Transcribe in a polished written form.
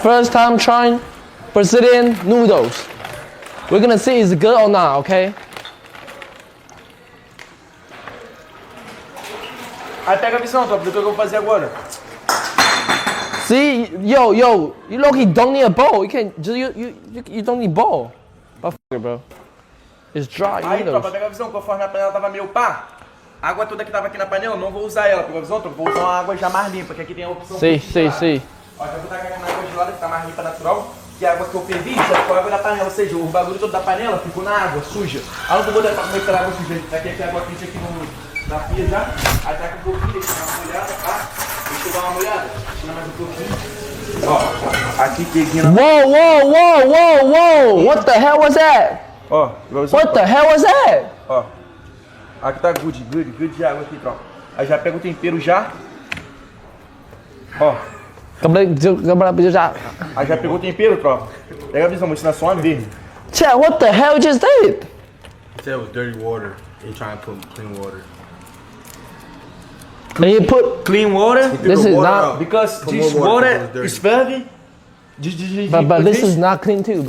First time trying Brazilian noodles. We're gonna see is it good or not, okay? Aí pega a visão, Tota, do que eu vou fazer agora. See, yo, you look, don't need a bowl. You can just you don't need bowl. But fuck it, bro. It's dry Aí, noodles. Tota, pega a visão, conforme a panela tava meio pá. A água toda que tava aqui na panela, eu não vou usar ela. Pega a visão, Tota, vou usar uma água já mais limpa, que aqui tem a opção. See. Ó, já vou botar aqui na água gelada, que tá mais limpa, natural. Que a água que eu fervi já ficou a água da panela, ou seja, o bagulho todo da panela ficou na água, suja. Aí eu não vou botar pra comer pela água suja. Tá aqui a água quente aqui na pia já. Aí tá com um pouquinho, deixa eu dar uma molhada, tá? Deixa eu dar uma molhada. Tira mais um pouquinho. Ó, aqui peguinho na... Whoa! What the hell was that? Ó, What the hell was that? Ó, aqui tá good de água aqui, tropa. Aí já pega o tempero já. Ó. Aí já pegou o tempero, tropa. Pega a visão, vou ensinar só uma vez. Chat, what the hell you just did? He said it was dirty water. He trying to put clean water. And you put Clean water. this is not Because Put this more water, water because it's is fervent. but this is not clean too, bro.